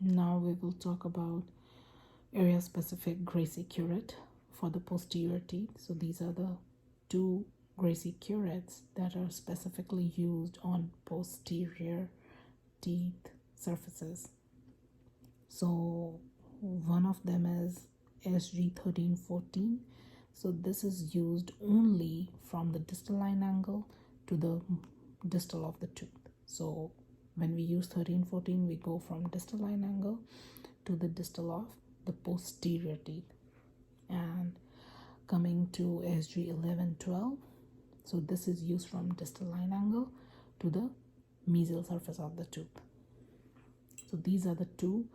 Now we will talk about area specific Gracey curette for the posterior teeth. So these are the two Gracey curettes that are specifically used on posterior teeth surfaces. So one of them is SG1314. So this is used only from the distal line angle to the distal of the tooth. So when we use 1314, we go from distal line angle to the distal of the posterior teeth. And coming to SG1112, so this is used from distal line angle to the mesial surface of the tooth. So these are the two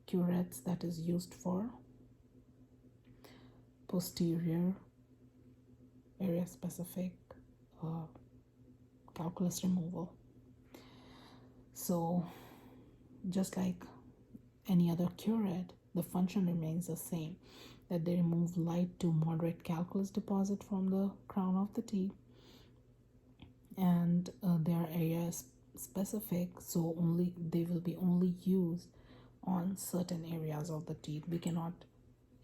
curettes that is used for posterior area specific calculus removal. So just like any other curette, the function remains the same, that they remove light to moderate calculus deposit from the crown of the teeth, and they are area specific, so only they will be only used on certain areas of the teeth. We cannot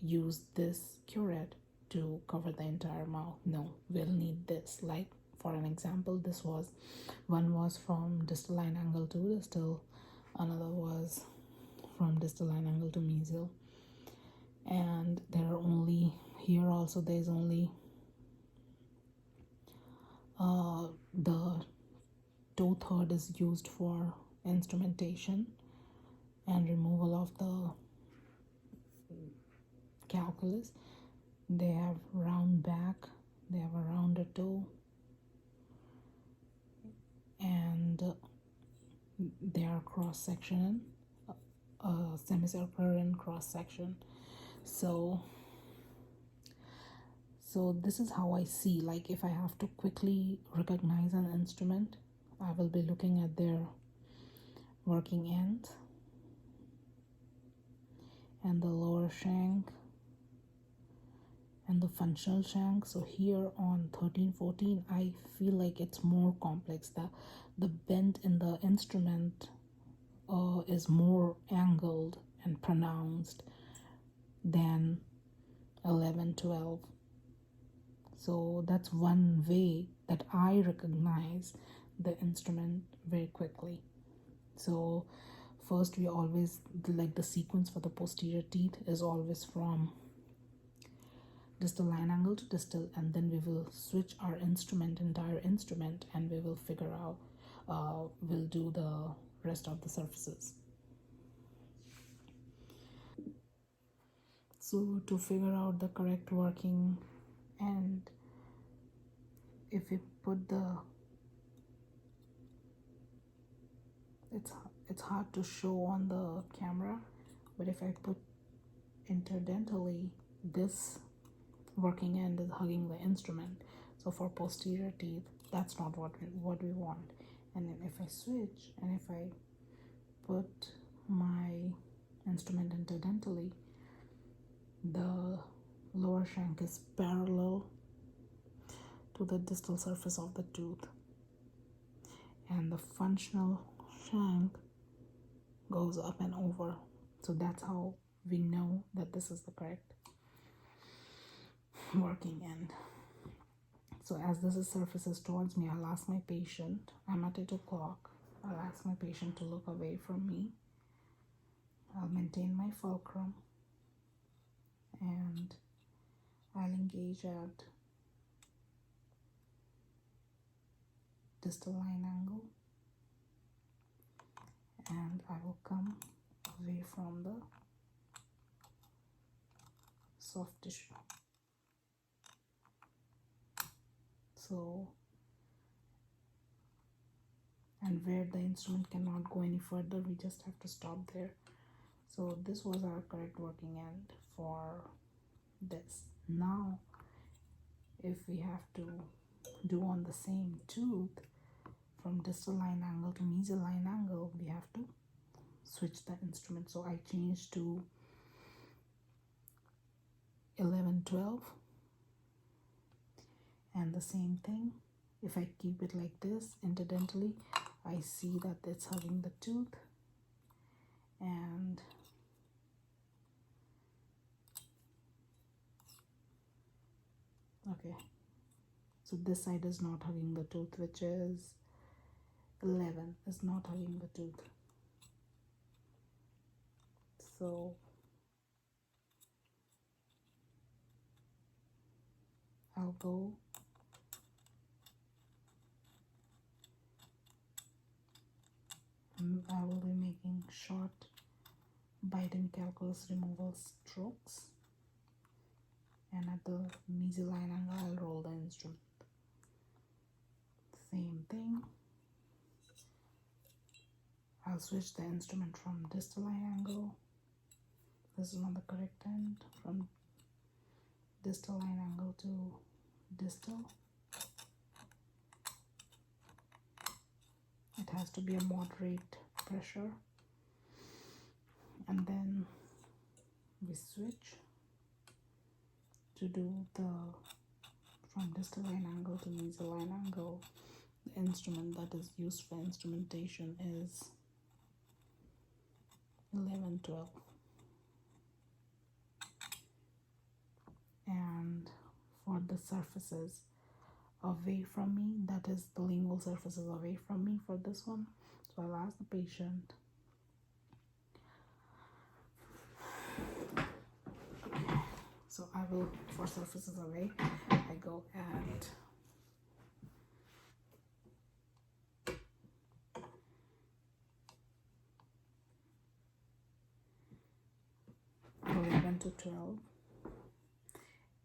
use this curette to cover the entire mouth. No, we'll need this. Like for an example, one was from distal line angle to distal, another was from distal line angle to mesial, and there are only here also there's only the toe third is used for instrumentation and removal of the calculus. They have round back, they have a rounder toe, and they are cross section, semicircular in cross section. So this is how I see, like if I have to quickly recognize an instrument, I will be looking at their working end and the lower shank and the functional shank. So here on 1314, I feel like it's more complex. The bend in the instrument is more angled and pronounced than 1112. So that's one way that I recognize the instrument very quickly. So first, we always, like the sequence for the posterior teeth is always from distal line angle to distal, and then we will switch our entire instrument, and we will figure out, we'll do the rest of the surfaces. So to figure out the correct working end, if we put it's hard to show on the camera, but if I put interdentally, this working end is hugging the instrument. So for posterior teeth, that's not what we want. And then if I switch and if I put my instrument interdentally, the lower shank is parallel to the distal surface of the tooth, and the functional shank goes up and over. So that's how we know that this is the correct working end. So as this is surfaces towards me, I'll ask my patient, I'm at 8 o'clock, I'll ask my patient to look away from me. I'll maintain my fulcrum and I'll engage at distal line angle, and I will come away from the soft tissue. So, and where the instrument cannot go any further, we just have to stop there. So this was our correct working end for this. Now, if we have to do on the same tooth from distal line angle to mesial line angle, we have to switch the instrument. So I changed to 1112, and the same thing, if I keep it like this interdentally, I see that it's hugging the tooth, and okay, so this side is not hugging the tooth, which is 11 is not hugging the tooth. So I'll go and I will be making short biting calculus removal strokes, and at the mesial line angle I'll roll the instrument. Same thing, I'll switch the instrument from distal line angle. This is not the correct end. From distal line angle to distal. It has to be a moderate pressure, and then we switch to do the from distal line angle to mesial line angle. The instrument that is used for instrumentation is 11-12, and for the surfaces away from me, that is the lingual surfaces away from me for this one, so I'll ask the patient so I will, for surfaces away, I go at 11 to 12,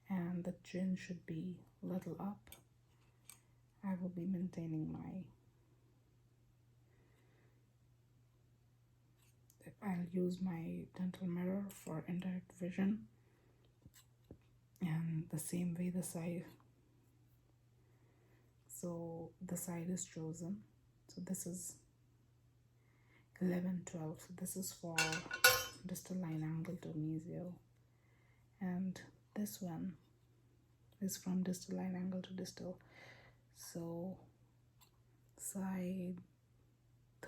and the chin should be a little up. I will be maintaining I'll use my dental mirror for indirect vision, and the same way the side, so the side is chosen. So this is 11-12, so this is for distal line angle to mesial, and this one is from distal line angle to distal. So side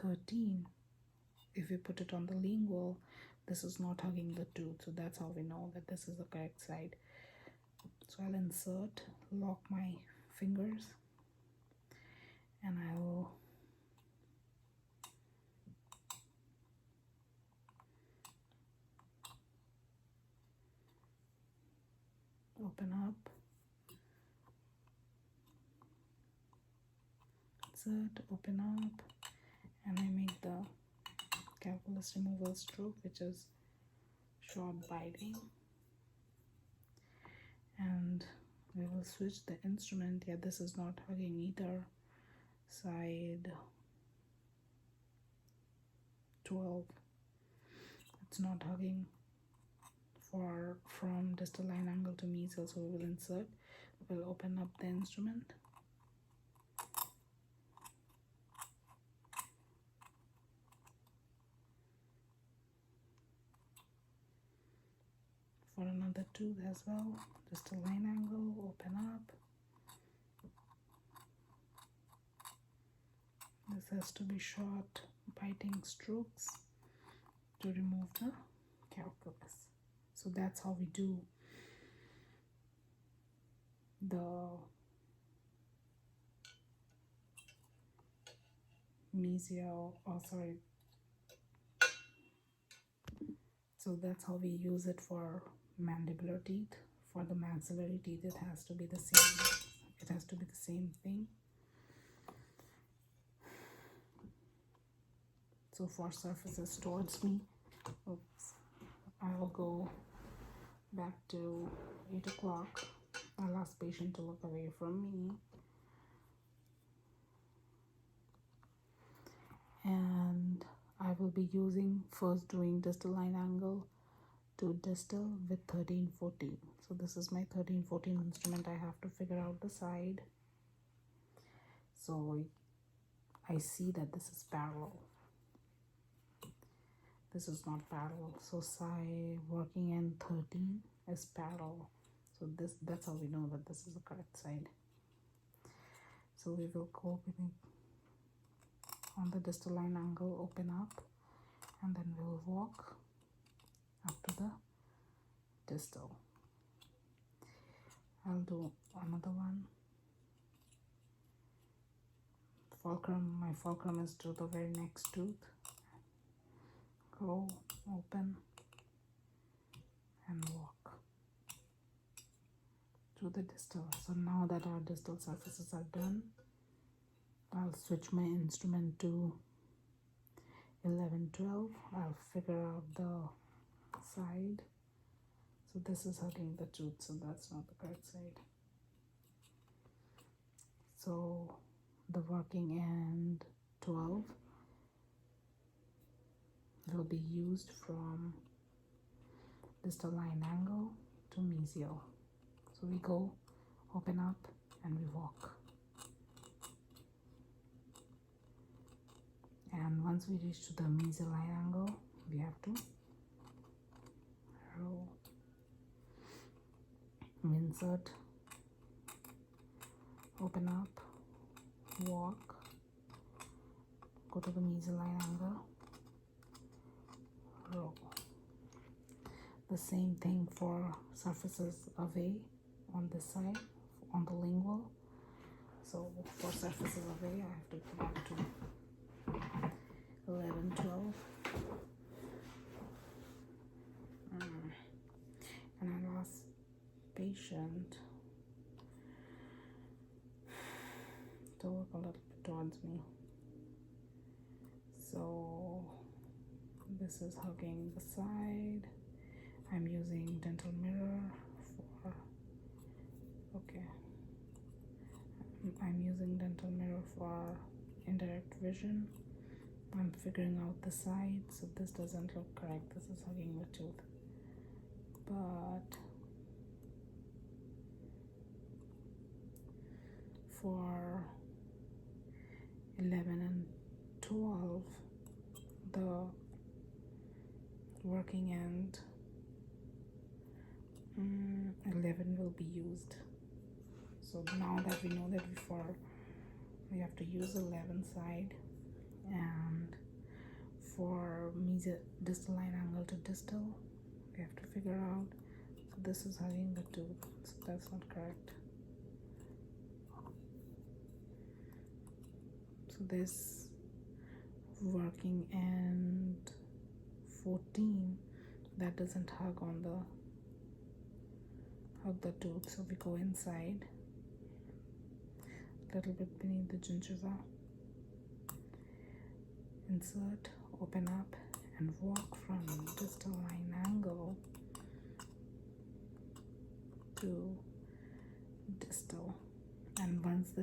13, if we put it on the lingual, this is not hugging the tooth, so that's how we know that this is the correct side. So I'll insert, lock my fingers, and I will open up, insert, open up, and I make the calculus removal stroke, which is short biting, and we will switch the instrument. Yeah, this is not hugging either. Side 12, it's not hugging from distal line angle to mesial, so we will insert, we'll open up the instrument, for another tooth as well, distal line angle, open up. This has to be short biting strokes to remove the calculus. So that's how we do the mesial, so that's how we use it for mandibular teeth. For the maxillary teeth, it has to be the same thing. So for surfaces towards me, I will go back to 8 o'clock. I'll ask patient to look away from me, and I will be first doing distal line angle to distal with 13-14. So this is my 13-14 instrument. I have to figure out the side. So I see that this is parallel. This is not parallel. So side working in 13 is parallel. So that's how we know that this is the correct side. So we will go on the distal line angle, open up, and then we'll walk distal. I'll do another one. Fulcrum, my fulcrum is to the very next tooth. Go, open, and walk to the distal. So now that our distal surfaces are done, I'll switch my instrument to 11-12. I'll figure out the side. So this is hugging the tooth, so that's not the correct side. So the working end 12 will be used from distal line angle to mesial. So we go, open up, and we walk. And once we reach to the mesial line angle, we have to roll, insert, open up, walk, go to the mesial line angle, roll. The same thing for surfaces away on this side, on the lingual. So for surfaces away, I have to go back to 11-12. And our last patient to work a little bit towards me. So this is hugging the side. I'm using dental mirror for, okay, I'm using dental mirror for indirect vision. I'm figuring out the side, so this doesn't look correct. This is hugging the tooth. But for 11 and 12, the working end 11 will be used. So now that we know that we have to use 11 side, and for mesial distal line angle to distal, we have to figure out. So this is hugging the tooth, so that's not correct. So this working end 14, that doesn't hug the tooth, so we go inside a little bit beneath the gingiva, insert, open up, and walk from distal line angle to distal. And once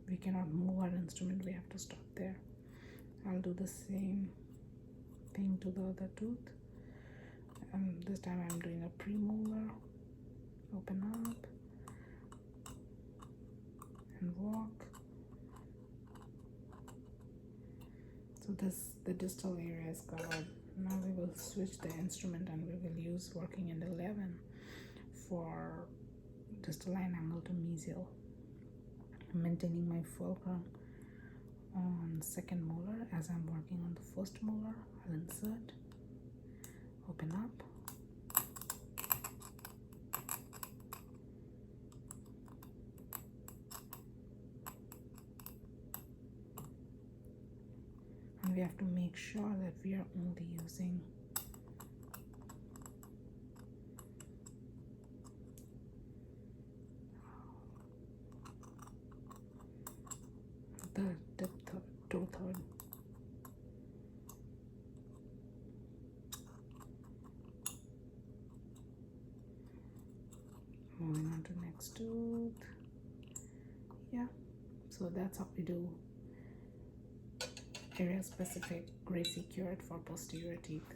we cannot move our instrument, we have to stop there. I'll do the same thing to the other tooth. This time I'm doing a premolar. Open up and walk. So the distal area is covered. Now we will switch the instrument and we will use working end 11 for distal line angle to mesial. I'm maintaining my fulcrum on second molar as I'm working on the first molar. I'll insert, open up, and we have to make sure that we are only using the toe third. Moving on to next tooth. Yeah, so that's how we do area specific Gracey curette for posterior teeth.